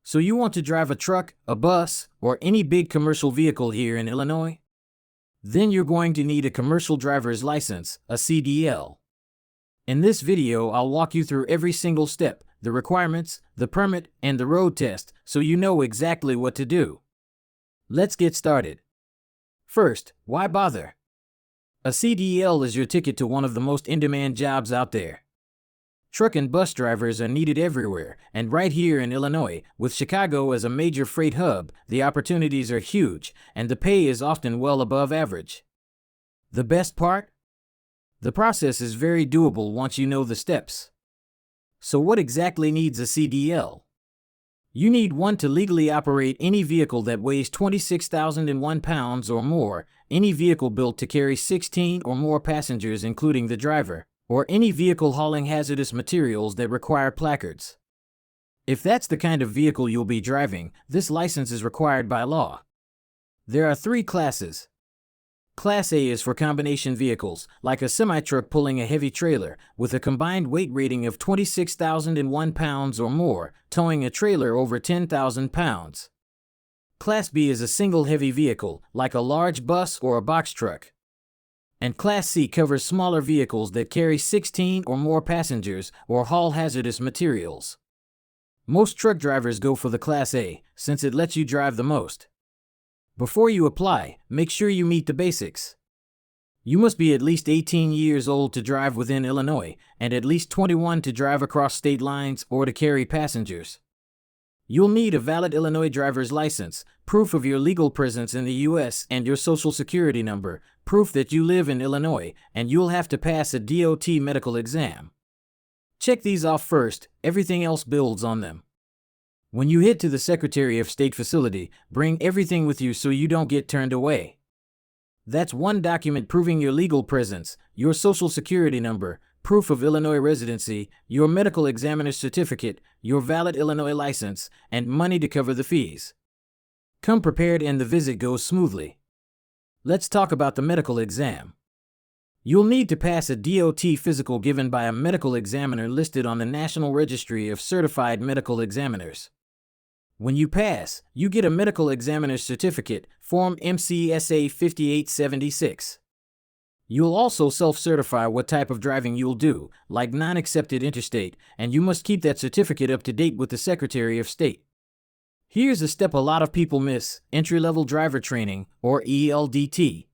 So you want to drive a truck, a bus, or any big commercial vehicle here in Illinois? Then you're going to need a commercial driver's license, a CDL. In this video, I'll walk you through every single step, the requirements, the permit, and the road test, so you know exactly what to do. Let's get started. First, why bother? A CDL is your ticket to one of the most in-demand jobs out there. Truck and bus drivers are needed everywhere, and right here in Illinois, with Chicago as a major freight hub, the opportunities are huge, and the pay is often well above average. The best part? The process is very doable once you know the steps. So what exactly needs a CDL? You need one to legally operate any vehicle that weighs 26,001 pounds or more, any vehicle built to carry 16 or more passengers including the driver, or any vehicle hauling hazardous materials that require placards. If that's the kind of vehicle you'll be driving, this license is required by law. There are 3 classes. Class A is for combination vehicles, like a semi-truck pulling a heavy trailer, with a combined weight rating of 26,001 pounds or more, towing a trailer over 10,000 pounds. Class B is a single heavy vehicle, like a large bus or a box truck. And Class C covers smaller vehicles that carry 16 or more passengers or haul hazardous materials. Most truck drivers go for the Class A, since it lets you drive the most. Before you apply, make sure you meet the basics. You must be at least 18 years old to drive within Illinois, and at least 21 to drive across state lines or to carry passengers. You'll need a valid Illinois driver's license, proof of your legal presence in the U.S., and your social security number, proof that you live in Illinois, and you'll have to pass a DOT medical exam. Check these off first, everything else builds on them. When you head to the Secretary of State facility, bring everything with you so you don't get turned away. That's one document proving your legal presence, your social security number, proof of Illinois residency, your medical examiner's certificate, your valid Illinois license, and money to cover the fees. Come prepared and the visit goes smoothly. Let's talk about the medical exam. You'll need to pass a DOT physical given by a medical examiner listed on the National Registry of Certified Medical Examiners. When you pass, you get a medical examiner's certificate, Form MCSA 5876. You'll also self-certify what type of driving you'll do, like non-accepted interstate, and you must keep that certificate up to date with the Secretary of State. Here's a step a lot of people miss: entry-level driver training, or ELDT.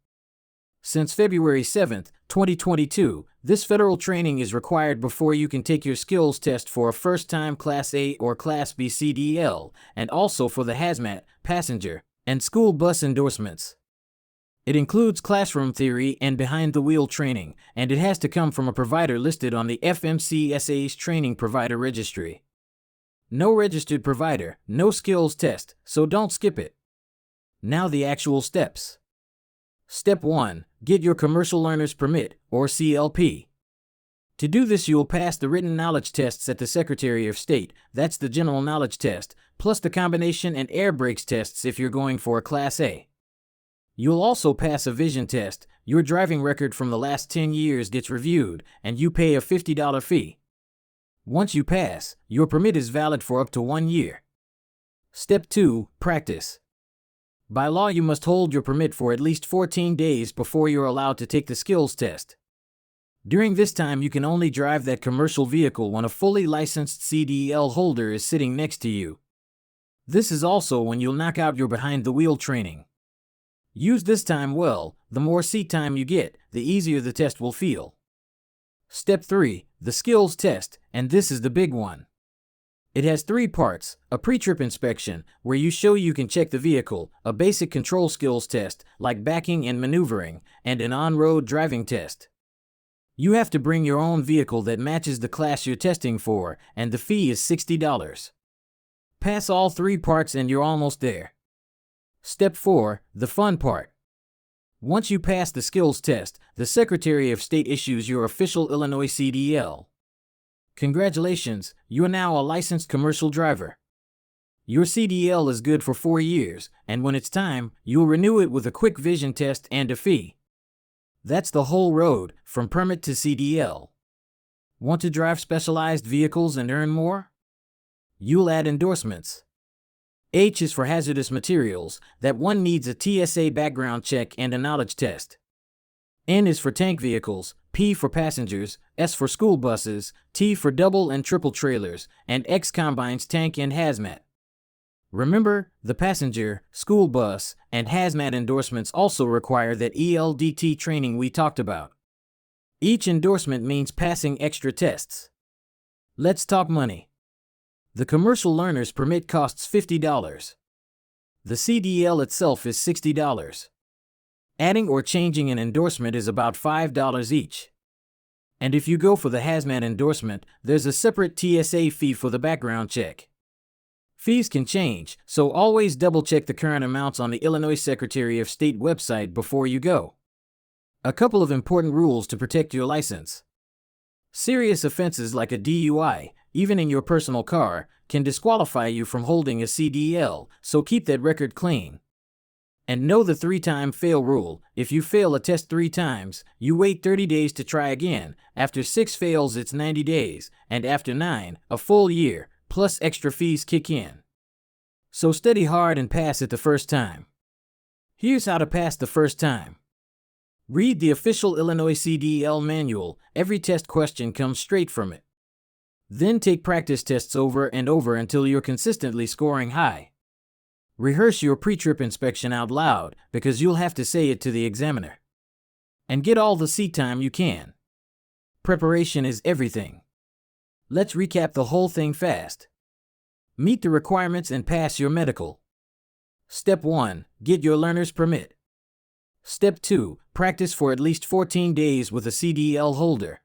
Since February 7, 2022, this federal training is required before you can take your skills test for a first-time Class A or Class B CDL, and also for the hazmat, passenger, and school bus endorsements. It includes classroom theory and behind-the-wheel training, and it has to come from a provider listed on the FMCSA's Training Provider Registry. No registered provider, no skills test, so don't skip it. Now the actual steps. Step 1. Get your Commercial Learner's Permit, or CLP. To do this, you'll pass the written knowledge tests at the Secretary of State, that's the general knowledge test, plus the combination and air brakes tests if you're going for a Class A. You'll also pass a vision test. Your driving record from the last 10 years gets reviewed, and you pay a $50 fee. Once you pass, your permit is valid for up to 1 year. Step 2. Practice. By law, you must hold your permit for at least 14 days before you're allowed to take the skills test. During this time, you can only drive that commercial vehicle when a fully licensed CDL holder is sitting next to you. This is also when you'll knock out your behind-the-wheel training. Use this time well. The more seat time you get, the easier the test will feel. Step 3. The skills test, and this is the big one. It has 3 parts: a pre-trip inspection, where you show you can check the vehicle, a basic control skills test, like backing and maneuvering, and an on-road driving test. You have to bring your own vehicle that matches the class you're testing for, and the fee is $60. Pass all 3 parts and you're almost there. Step 4. The fun part. Once you pass the skills test, the Secretary of State issues your official Illinois CDL. Congratulations, you're now a licensed commercial driver. Your CDL is good for 4 years, and when it's time, you'll renew it with a quick vision test and a fee. That's the whole road, from permit to CDL. Want to drive specialized vehicles and earn more? You'll add endorsements. H is for hazardous materials, that one needs a TSA background check and a knowledge test. N is for tank vehicles, P for passengers, S for school buses, T for double and triple trailers, and X combines tank and hazmat. Remember, the passenger, school bus, and hazmat endorsements also require that ELDT training we talked about. Each endorsement means passing extra tests. Let's talk money. The commercial learner's permit costs $50. The CDL itself is $60. Adding or changing an endorsement is about $5 each. And if you go for the hazmat endorsement, there's a separate TSA fee for the background check. Fees can change, so always double-check the current amounts on the Illinois Secretary of State website before you go. A couple of important rules to protect your license. Serious offenses like a DUI, even in your personal car, can disqualify you from holding a CDL, so keep that record clean. And know the 3-time fail rule. If you fail a test 3 times, you wait 30 days to try again. After 6 fails, it's 90 days, and after 9, a full year, plus extra fees kick in. So study hard and pass it the first time. Here's how to pass the first time. Read the official Illinois CDL manual. Every test question comes straight from it. Then take practice tests over and over until you're consistently scoring high. Rehearse your pre-trip inspection out loud, because you'll have to say it to the examiner. And get all the seat time you can. Preparation is everything. Let's recap the whole thing fast. Meet the requirements and pass your medical. Step 1. Get your learner's permit. Step 2. Practice for at least 14 days with a CDL holder.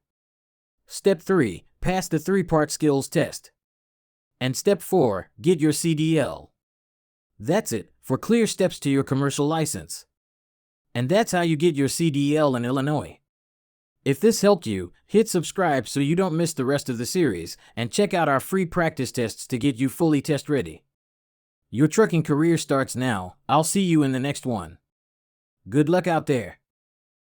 Step 3. Pass the 3-part skills test. And Step 4. Get your CDL. That's it, for clear steps to your commercial license. And that's how you get your CDL in Illinois. If this helped you, hit subscribe so you don't miss the rest of the series, and check out our free practice tests to get you fully test ready. Your trucking career starts now. I'll see you in the next one. Good luck out there.